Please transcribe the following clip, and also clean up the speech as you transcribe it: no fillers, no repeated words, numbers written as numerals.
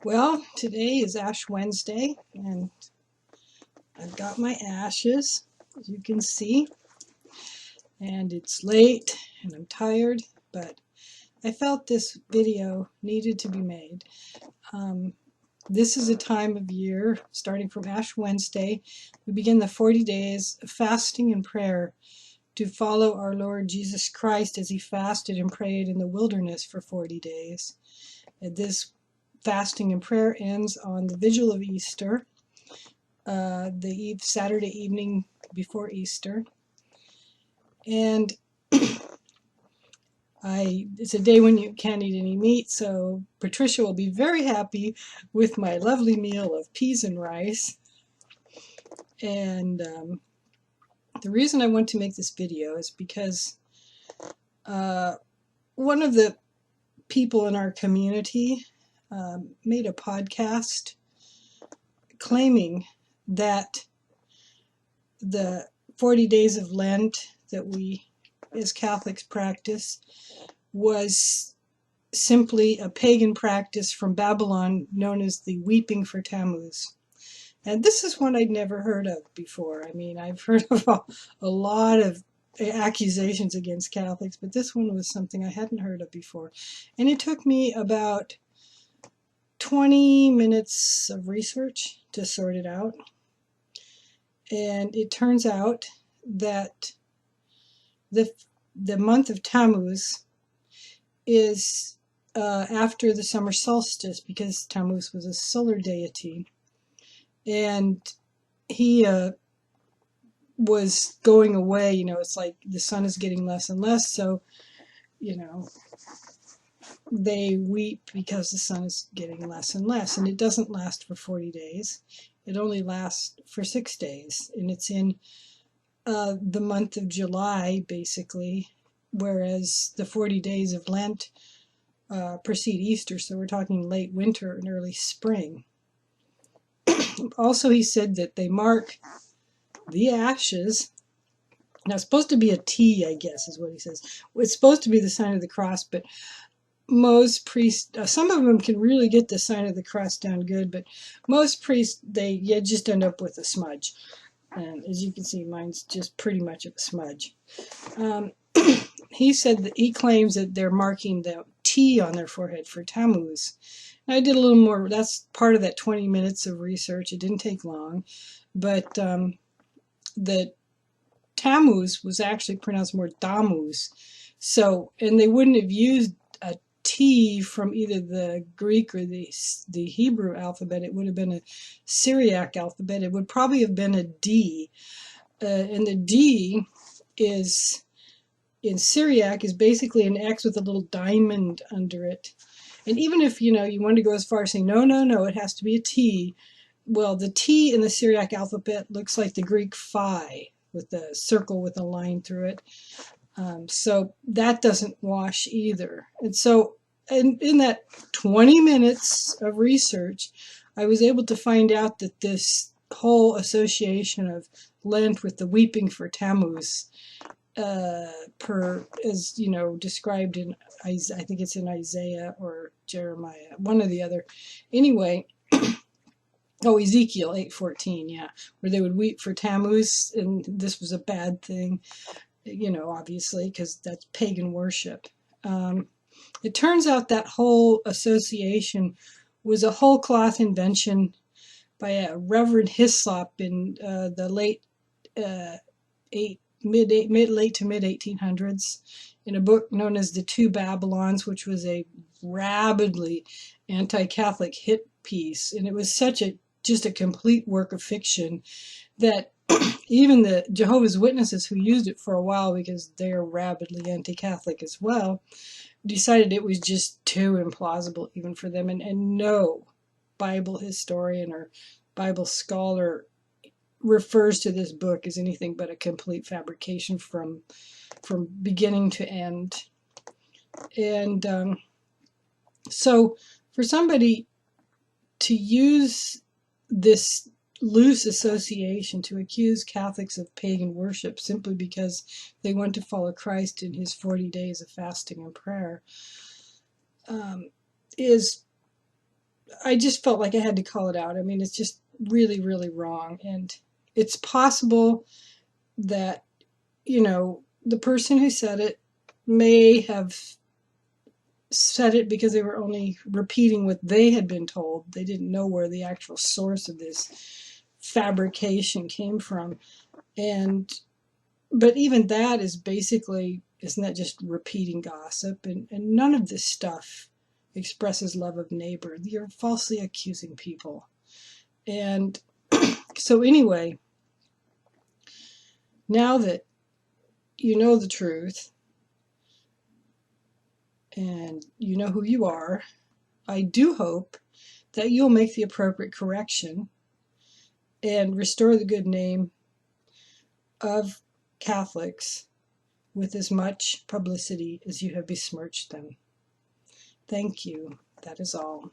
Well, today is Ash Wednesday, and I've got my ashes, as you can see, and it's late, and I'm tired, but I felt this video needed to be made. This is a time of year, starting from Ash Wednesday, we begin the 40 days of fasting and prayer to follow our Lord Jesus Christ as he fasted and prayed in the wilderness for 40 days. And this fasting and prayer ends on the vigil of Easter, the Saturday evening before Easter. And it's a day when you can't eat any meat, so Patricia will be very happy with my lovely meal of peas and rice. And the reason I want to make this video is because one of the people in our community made a podcast claiming that the 40 days of Lent that we as Catholics practice was simply a pagan practice from Babylon known as the weeping for Tammuz. And this is one I'd never heard of before. I mean, I've heard of a lot of accusations against Catholics, but this one was something I hadn't heard of before. And it took me about 20 minutes of research to sort it out. And it turns out that the month of Tammuz is after the summer solstice, because Tammuz was a solar deity. And he was going away. It's like the sun is getting less and less, so they weep because the sun is getting less and less. And it doesn't last for 40 days. It only lasts for 6 days, and it's in the month of July, basically, whereas the 40 days of Lent precede Easter, so we're talking late winter and early spring. Also, he said that they mark the ashes. Now, it's supposed to be a T, I guess, is what he says. It's supposed to be the sign of the cross, but most priests, some of them can really get the sign of the cross down good, but most priests, they just end up with a smudge. And as you can see, mine's just pretty much of a smudge. He said that he claims that they're marking the T on their forehead for Tammuz. And I did a little more. That's part of that 20 minutes of research. It didn't take long. But the Tammuz was actually pronounced more Tammuz. So, and they wouldn't have used a T from either the Greek or the Hebrew alphabet. It would have been a Syriac alphabet. It would probably have been a D. And the D is, in Syriac, is basically an X with a little diamond under it. And even if, you want to go as far as saying, no, it has to be a T. Well, the T in the Syriac alphabet looks like the Greek phi, with the circle with a line through it. So that doesn't wash either. And so in that 20 minutes of research, I was able to find out that this whole association of Lent with the weeping for Tammuz, as described in, I think it's in Isaiah or Jeremiah, one or the other. Anyway, Ezekiel 8:14, yeah, where they would weep for Tammuz, and this was a bad thing, obviously, because that's pagan worship. It turns out that whole association was a whole cloth invention by a Reverend Hislop in the late to mid 1800s, in a book known as The Two Babylons, which was a rabidly anti-Catholic hit piece. And it was just a complete work of fiction that even the Jehovah's Witnesses, who used it for a while because they're rabidly anti-Catholic as well, decided it was just too implausible even for them. And no Bible historian or Bible scholar refers to this book as anything but a complete fabrication from beginning to end. And so for somebody to use this loose association to accuse Catholics of pagan worship simply because they want to follow Christ in his 40 days of fasting and prayer is I just felt like I had to call it out. I mean, it's just really, really wrong. And it's possible that, the person who said it may have said it because they were only repeating what they had been told. They didn't know where the actual source of this fabrication came from. But even that is basically, isn't that just repeating gossip? And none of this stuff expresses love of neighbor. You're falsely accusing people. And so anyway, now that you know the truth and you know who you are, I do hope that you'll make the appropriate correction and restore the good name of Catholics with as much publicity as you have besmirched them. Thank you. That is all.